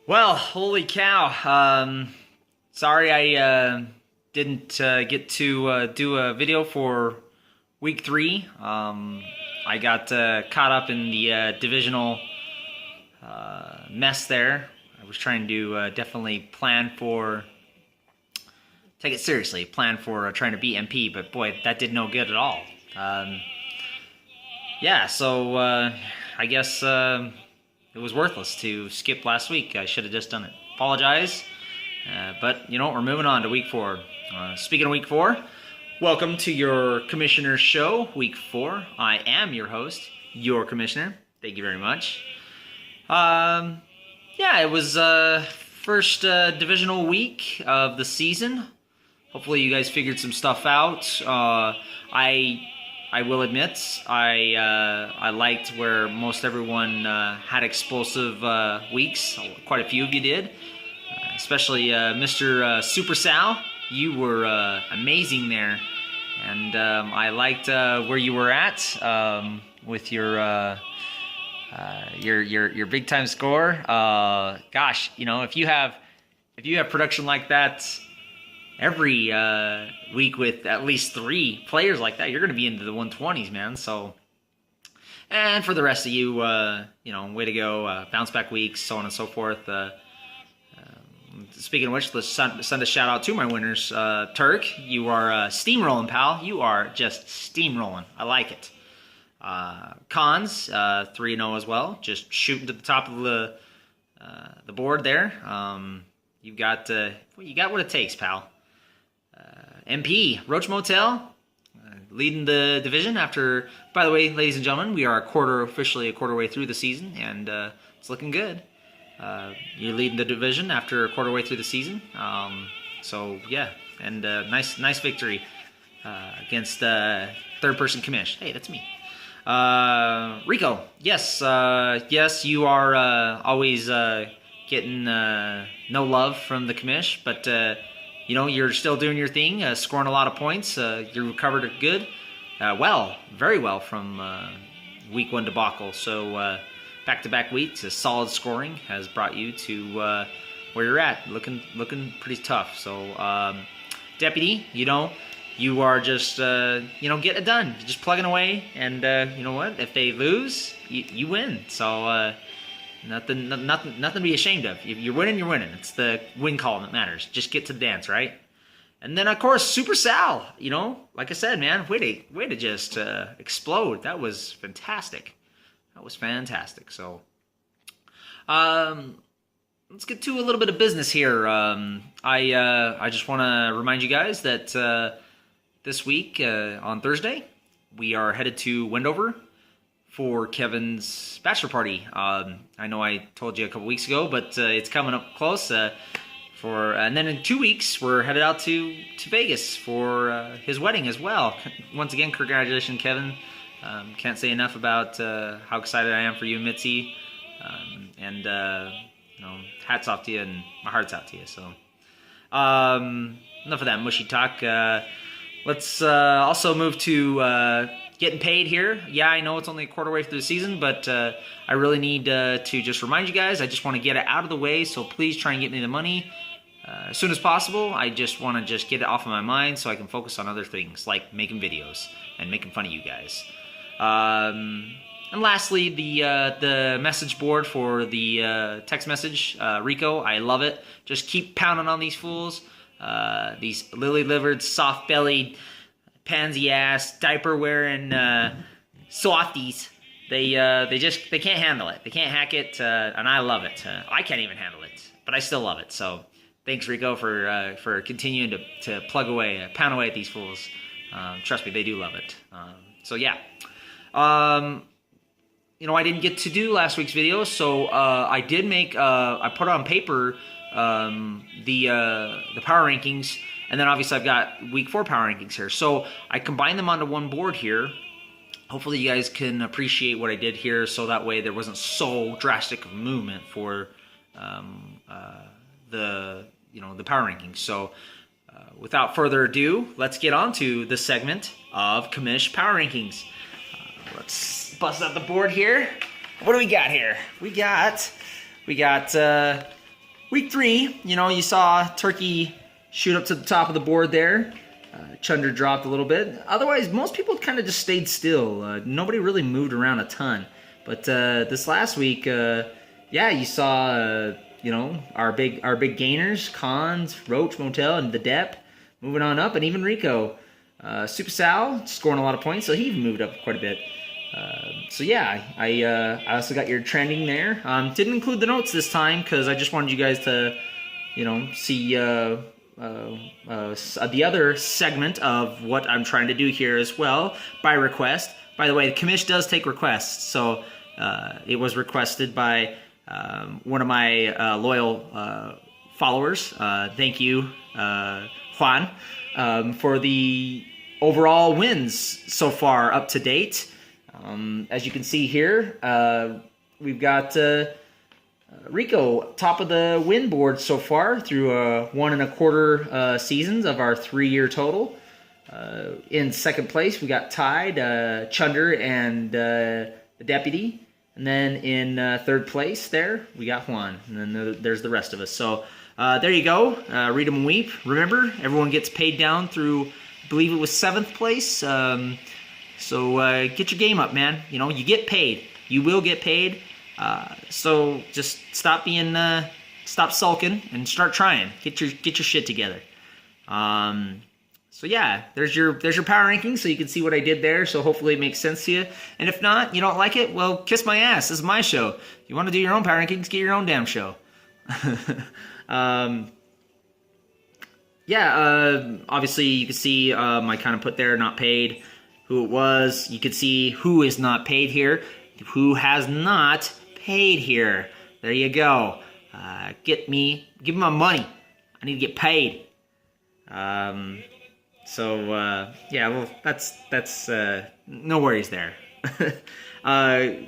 Well, holy cow. Sorry I didn't get to do a video for week 3. I got caught up in the divisional mess there. I was trying to definitely take it seriously, plan for trying to beat MP, but boy, that did no good at all. Yeah, so I guess it was worthless to skip last week. I should have just done it. Apologize. But, you know, we're moving on to week 4. Speaking of week 4, welcome to your Commissioner's Show, week 4. I am your host, your Commissioner. Thank you very much. Yeah, it was first divisional week of the season. Hopefully you guys figured some stuff out. I will admit, I liked where most everyone had explosive weeks. Quite a few of you did, especially Mr. Super Sal. You were amazing there, and I liked where you were at with your big time score. Gosh, you know, if you have production like that every week with at least 3 players like that, you're going to be into the 120s, man. So, and for the rest of you, you know, way to go, bounce back weeks, so on and so forth. Speaking of which, let's send a shout out to my winners. Turk, you are steamrolling, pal. You are just steamrolling. I like it. Cons, 3-0 as well, just shooting to the top of the board there. You got what it takes, pal. MP, Roach Motel, leading the division after, by the way, ladies and gentlemen, we are officially a quarter way through the season, and it's looking good. You're leading the division after a quarter way through the season. So, yeah, and nice victory against third-person commish. Hey, that's me. Rico, yes, you are always getting no love from the commish, but you know, you're still doing your thing, scoring a lot of points. You recovered good, very well from week 1 debacle. So back-to-back weeks, a solid scoring has brought you to where you're at, looking pretty tough. So Deputy, you know, you are just you know, getting it done. You're just plugging away, and you know what? If they lose, you win. So nothing to be ashamed of. If you're winning, you're winning. It's the win column that matters. Just get to the dance, right? And then, of course, Super Sal. You know, like I said, man, way to just explode. That was fantastic. So, let's get to a little bit of business here. I just want to remind you guys that this week on Thursday we are headed to Wendover for Kevin's bachelor party. I know I told you a couple weeks ago, but it's coming up close. And then in 2 weeks, we're headed out to Vegas for his wedding as well. Once again, congratulations, Kevin. Can't say enough about how excited I am for you and Mitzi. And you know, hats off to you, and my heart's out to you. So enough of that mushy talk. Let's also move to getting paid here. Yeah, I know it's only a quarter way through the season, but I really need to just remind you guys. I just want to get it out of the way, so please try and get me the money as soon as possible. I just want to get it off of my mind so I can focus on other things, like making videos and making fun of you guys. And lastly, the message board for the text message. Rico, I love it. Just keep pounding on these fools. These lily-livered, soft-bellied, pansy-ass, diaper-wearing softies. They can't handle it. They can't hack it, and I love it. I can't even handle it, but I still love it. So thanks, Rico, for continuing to plug away, pound away at these fools. Trust me, they do love it. So yeah. You know, I didn't get to do last week's video, so I did make. I put on paper the power rankings, and then obviously I've got week 4 power rankings here. So I combined them onto one board here. Hopefully you guys can appreciate what I did here, so that way there wasn't so drastic of movement for the power rankings. So without further ado, let's get on to the segment of Commish Power Rankings. Let's bust out the board here. What do we got here? We got Week 3, you saw Turkey shoot up to the top of the board there. Chunder dropped a little bit. Otherwise, most people kind of just stayed still. Nobody really moved around a ton. But this last week, you saw our big gainers, Cons, Roach, Motel, and the Depp moving on up, and even Rico. Super Sal scoring a lot of points, so he even moved up quite a bit. I also got your trending there. Didn't include the notes this time because I just wanted you guys to, see the other segment of what I'm trying to do here as well by request. By the way, the commish does take requests, so it was requested by one of my loyal followers. Thank you, Juan, for the overall wins so far up to date. As you can see here, we've got Rico top of the win board so far through 1 1/4 seasons of our 3-year total. In second place, we got tied Chunder and the Deputy. And then in third place there, we got Juan. And then there's the rest of us. So there you go. Read 'em and weep. Remember, everyone gets paid down through, I believe it was 7th place. So get your game up, man. You get paid. You will get paid. So just stop sulking and start trying. Get your shit together. So yeah, there's your power rankings, so you can see what I did there. So hopefully it makes sense to you. And if not, you don't like it, well, kiss my ass. This is my show. If you want to do your own power rankings, get your own damn show. Obviously you can see my kind of put there, not paid, who it was. You can see who is not paid here, who has not paid here. There you go. Give me my money. I need to get paid. That's no worries there.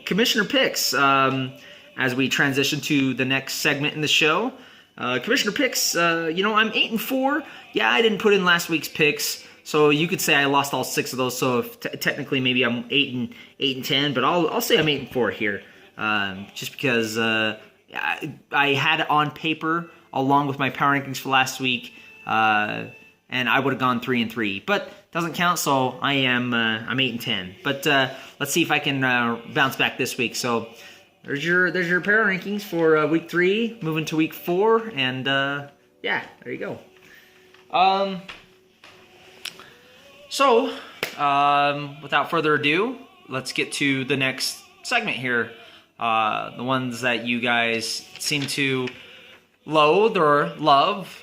Commissioner picks. As we transition to the next segment in the show, Commissioner picks. I'm 8-4. Yeah, I didn't put in last week's picks, so you could say I lost all 6 of those. So technically, maybe I'm 8-10, but I'll say I'm 8-4 here, just because I had it on paper along with my power rankings for last week. And I would have gone 3-3, but doesn't count. So I'm 8-10. But let's see if I can bounce back this week. So there's your power rankings for week 3, moving to week 4, and there you go. Without further ado, let's get to the next segment here. The ones that you guys seem to loathe or love,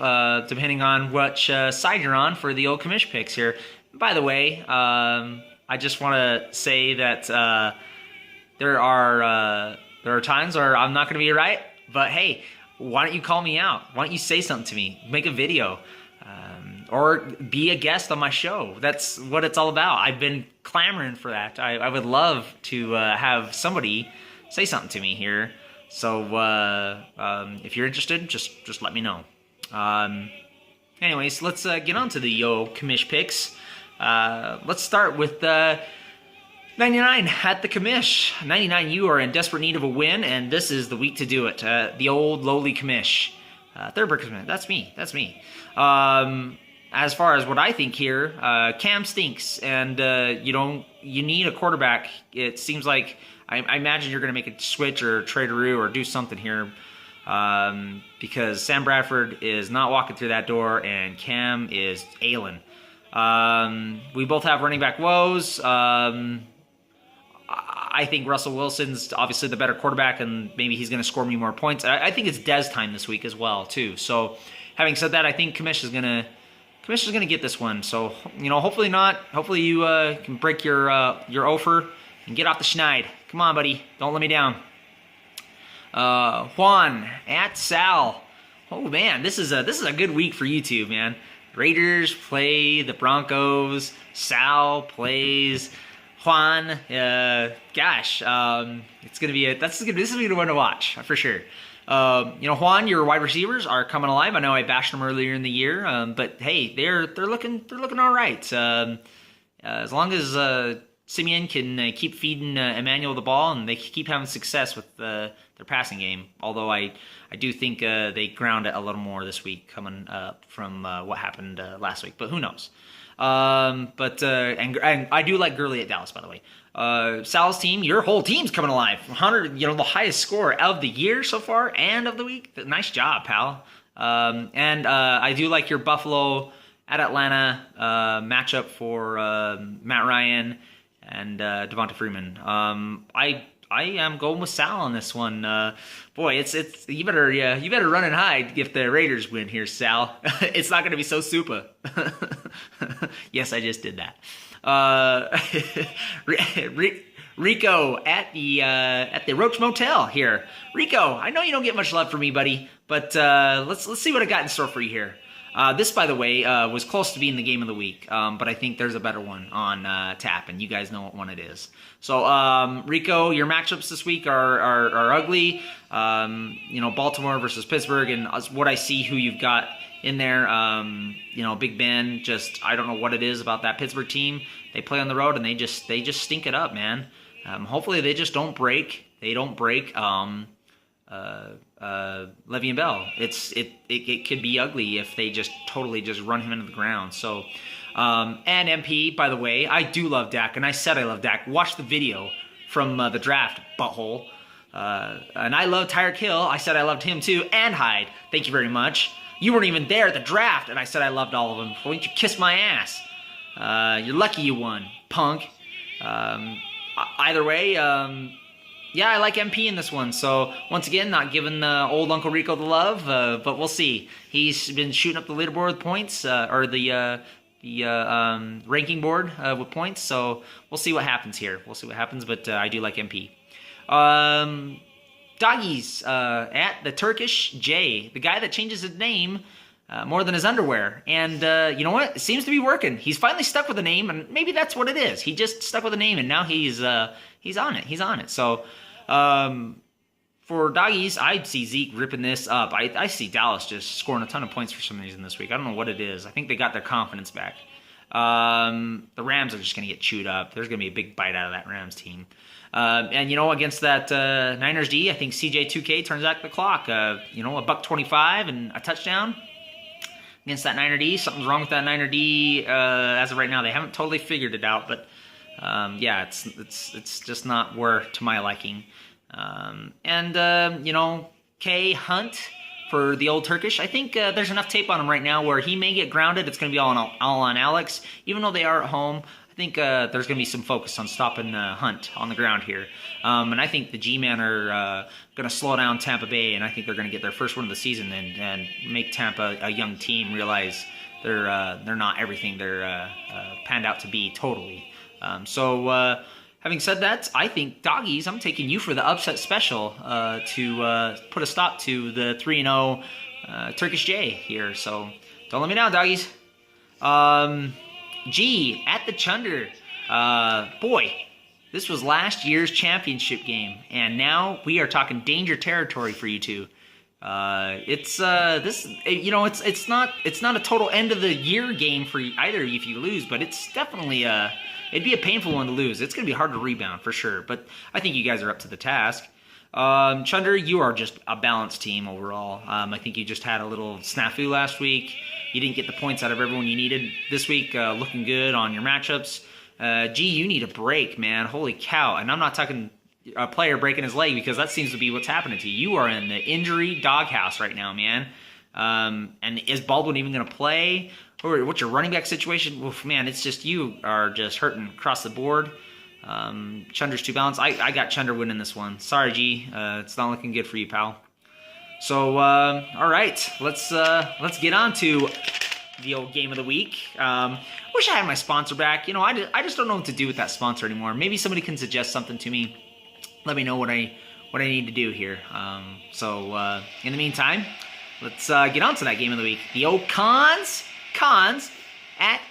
depending on which side you're on for the old commish picks here. By the way, I just want to say that there are times where I'm not going to be right, but hey, why don't you call me out? Why don't you say something to me? Make a video, or be a guest on my show. That's what it's all about. I've been clamoring for that. I would love to have somebody say something to me here. So if you're interested, just let me know. Anyways, let's get on to the commish picks. Let's start with 99 at the commish. 99, you are in desperate need of a win, and this is the week to do it. The old lowly commish. Third commish. That's me. As far as what I think here, Cam stinks, and you need a quarterback. It seems like I imagine you're going to make a switch or traderoo or do something here, because Sam Bradford is not walking through that door and Cam is ailing. We both have running back woes. I think Russell Wilson's obviously the better quarterback, and maybe he's going to score me more points. I think it's Dez time this week as well too. So, having said that, I think Commish is gonna get this one. So, hopefully not. Hopefully you can break your offer and get off the schneid. Come on, buddy. Don't let me down. Juan at Sal. Oh man, this is a good week for YouTube, man. Raiders play the Broncos. Sal plays Juan. This is gonna be a one to watch for sure. Juan, your wide receivers are coming alive. I know I bashed them earlier in the year, but hey, they're looking all right. As long as Simeon can keep feeding Emmanuel the ball, and they keep having success with their passing game. Although I do think they ground it a little more this week, coming from what happened last week. But who knows? And I do like Gurley at Dallas, by the way. Sal's team, your whole team's coming alive. 100, the highest score of the year so far and of the week. Nice job, pal. I do like your Buffalo at Atlanta matchup for Matt Ryan and Devonta Freeman. I am going with Sal on this one. Boy, it's you better run and hide if the Raiders win here, Sal. It's not going to be so super. Yes, I just did that. Rico at the Roach Motel here. Rico, I know you don't get much love from me, buddy, but let's see what I got in store for you here. This, by the way, was close to being the game of the week, but I think there's a better one on tap, and you guys know what one it is. So, Rico, your matchups this week are ugly. Baltimore versus Pittsburgh, and what I see who you've got in there, Big Ben. Just I don't know what it is about that Pittsburgh team. They play on the road and they just stink it up, man. Hopefully they just don't break. They don't break. Le'Veon Bell. It could be ugly if they just totally just run him into the ground. So, and MP, by the way, I do love Dak, and I said I love Dak. Watch the video from the draft, butthole. And I love Tyreek Hill. I said I loved him too, and Hyde. Thank you very much. You weren't even there at the draft, and I said I loved all of them. Why don't you kiss my ass? You're lucky you won, punk. Either way, yeah, I like MP in this one. So, once again, not giving old Uncle Rico the love, but we'll see. He's been shooting up the leaderboard with points, or the ranking board with points. So, we'll see what happens here. We'll see what happens, but I do like MP. Doggies at the Turkish J, the guy that changes his name more than his underwear. And you know what? It seems to be working. He's finally stuck with a name, and maybe that's what it is. He just stuck with a name, and now he's on it. He's on it. So for Doggies, I see Zeke ripping this up. I see Dallas just scoring a ton of points for some reason this week. I don't know what it is. I think they got their confidence back. The Rams are just going to get chewed up. There's going to be a big bite out of that Rams team. And against that Niners D, I think CJ2K turns back the clock. $1.25 and a touchdown against that Niner D. Something's wrong with that Niner D as of right now. They haven't totally figured it out, but yeah, it's just not to my liking. K Hunt for the old Turkish. I think there's enough tape on him right now where he may get grounded. It's going to be all on Alex, even though they are at home. I think there's going to be some focus on stopping Hunt on the ground here. And I think the G-Men are going to slow down Tampa Bay, and I think they're going to get their first win of the season and make Tampa, a young team, realize they're not everything they're panned out to be totally. Having said that, I think Doggies, I'm taking you for the upset special to put a stop to the 3-0 Turkish J here. So don't let me down, Doggies. G at the Chunder. Boy, this was last year's championship game, and now we are talking danger territory for you two. It's not a total end of the year game for either of you if you lose, but it's definitely it'd be a painful one to lose. It's going to be hard to rebound for sure, but I think you guys are up to the task. Chunder, you are just a balanced team overall. I think you just had a little snafu last week. You didn't get the points out of everyone you needed this week. Looking good on your matchups. G, you need a break, man. Holy cow. And I'm not talking a player breaking his leg, because that seems to be what's happening to you. You are in the injury doghouse right now, man. And is Baldwin even going to play? Or what's your running back situation? Oof, man, it's just you are just hurting across the board. Chunder's too balanced. I got Chunder winning this one. Sorry, G. It's not looking good for you, pal. So, all right. Let's get on to the old game of the week. Wish I had my sponsor back. I just don't know what to do with that sponsor anymore. Maybe somebody can suggest something to me. Let me know what I need to do here. In the meantime, let's get on to that game of the week. The old Cons at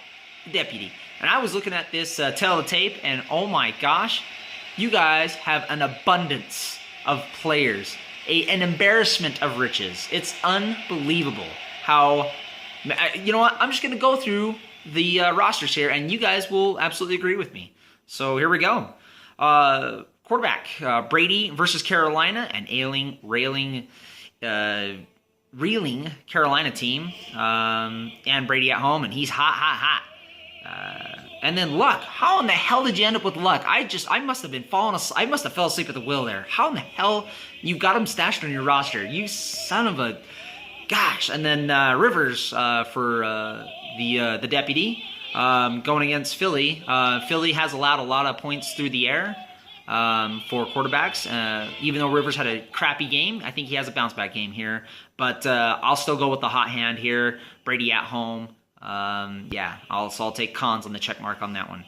the Deputy. And I was looking at this teletape, and oh my gosh, you guys have an abundance of players, an embarrassment of riches. It's unbelievable how, you know what, I'm just going to go through the rosters here, and you guys will absolutely agree with me. So here we go. Quarterback, Brady versus Carolina, an reeling Carolina team, and Brady at home, and he's hot. And then Luck. How in the hell did you end up with Luck? I must have been falling asleep. I must have fell asleep at the wheel there. How in the hell you got him stashed on your roster? You son of a gosh. And then Rivers for the deputy going against Philly. Philly has allowed a lot of points through the air for quarterbacks. Even though Rivers had a crappy game, I think he has a bounce back game here. But I'll still go with the hot hand here. Brady at home. I'll take cons on the check mark on that one.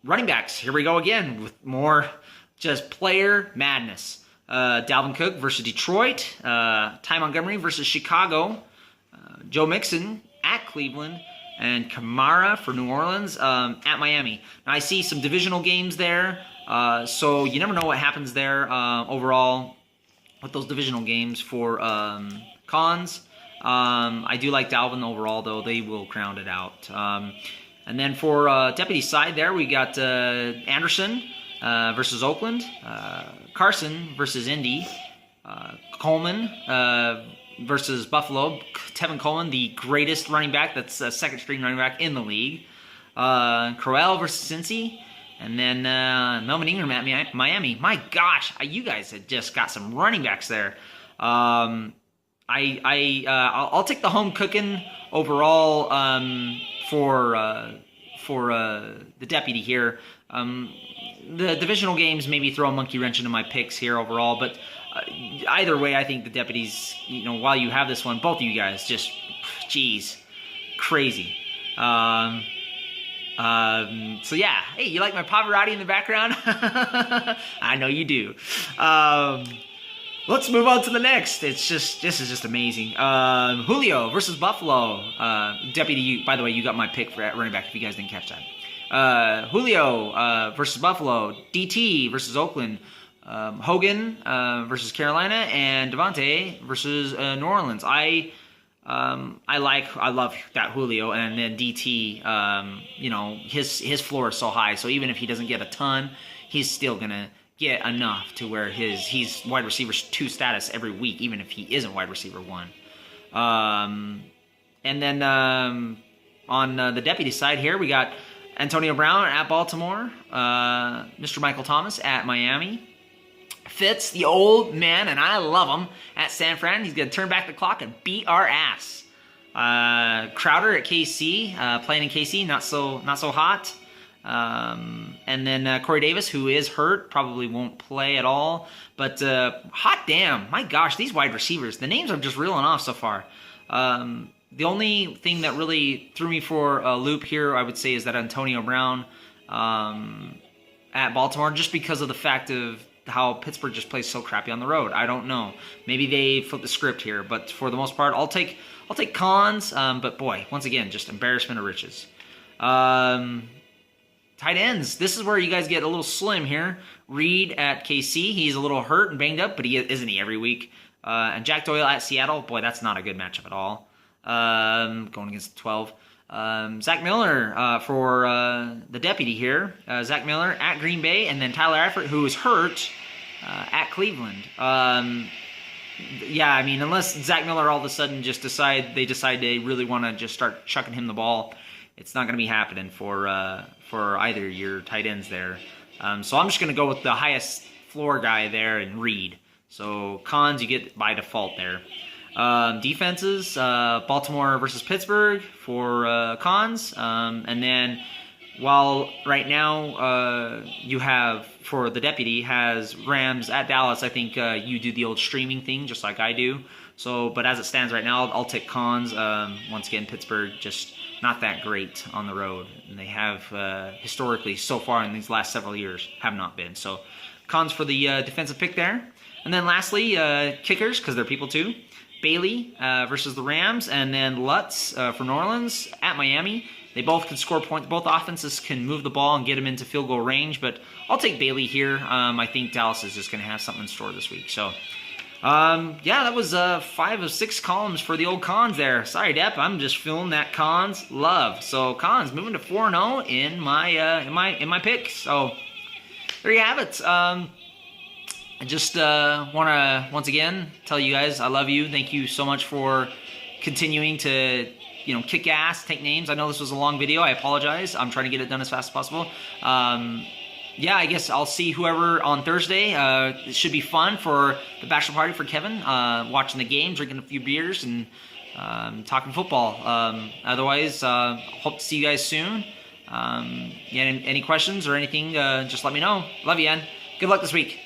Running backs, here we go again with more just player madness. Dalvin Cook versus Detroit, Ty Montgomery versus Chicago, Joe Mixon at Cleveland, and Kamara for New Orleans at Miami. Now I see some divisional games there, so you never know what happens there overall with those divisional games for cons. I do like Dalvin overall, though. They will ground it out. And then for deputy side there, we got Anderson versus Oakland, Carson versus Indy, Coleman versus Buffalo, Tevin Coleman, the greatest running back, that's a second-string running back in the league, Crowell versus Cincy, and then Melvin Ingram at Miami. My gosh, you guys had just got some running backs there. I'll take the home cooking overall for the deputy here. The divisional games maybe throw a monkey wrench into my picks here overall, but either way, I think the deputies, while you have this one, both of you guys just, geez, crazy. So yeah, hey, you like my Pavarotti in the background? I know you do. Let's move on to the next. This is just amazing. Julio versus Buffalo. Deputy, by the way, you got my pick for running back if you guys didn't catch that. Julio versus Buffalo. DT versus Oakland. Hogan versus Carolina, and Devontae versus New Orleans. I love that Julio, and then DT. His floor is so high, so even if he doesn't get a ton, he's still gonna get enough to where he's wide receiver 2 status every week, even if he isn't wide receiver 1. And then on the deputy side here, we got Antonio Brown at Baltimore, Mr. Michael Thomas at Miami, Fitz, the old man, and I love him, at San Fran. He's going to turn back the clock and beat our ass. Crowder at KC, playing in KC, not so hot. And then Corey Davis, who is hurt, probably won't play at all. But hot damn, my gosh, these wide receivers, the names I'm just reeling off so far. The only thing that really threw me for a loop here, I would say, is that Antonio Brown at Baltimore, just because of the fact of how Pittsburgh just plays so crappy on the road. I don't know. Maybe they flip the script here, but for the most part, I'll take cons. But boy, once again, just embarrassment of riches. Tight ends. This is where you guys get a little slim here. Reed at KC. He's a little hurt and banged up, but isn't he every week? And Jack Doyle at Seattle. Boy, that's not a good matchup at all. Going against 12. Zach Miller for the deputy here. Zach Miller at Green Bay, and then Tyler Eifert, who is hurt, at Cleveland. Yeah, I mean, unless Zach Miller all of a sudden just decide they really want to just start chucking him the ball, it's not going to be happening for either your tight ends there. So I'm just going to go with the highest floor guy there and Reed. So cons you get by default there. Defenses, Baltimore versus Pittsburgh for cons. And then while right now you have, for the deputy, has Rams at Dallas, I think you do the old streaming thing just like I do. So, but as it stands right now, I'll take cons. Once again, Pittsburgh just not that great on the road. And they have historically so far in these last several years have not been. So cons for the defensive pick there. And then lastly, kickers, because they're people too. Bailey versus the Rams, and then Lutz for New Orleans at Miami. They both can score points. Both offenses can move the ball and get them into field goal range, but I'll take Bailey here. I think Dallas is just going to have something in store this week. So Yeah, that was 5 of 6 columns for the old Cons there. Sorry, Depp, I'm just feeling that Cons love. So Cons moving to 4-0 in my picks. So there you have it. I just want to once again tell you guys I love you. Thank you so much for continuing to kick ass, take names. I know this was a long video. I apologize. I'm trying to get it done as fast as possible. Yeah, I guess I'll see whoever on Thursday. It should be fun for the bachelor party for Kevin. Watching the game, drinking a few beers, and talking football. Otherwise, hope to see you guys soon. Any questions or anything, just let me know. Love you, Ann. Good luck this week.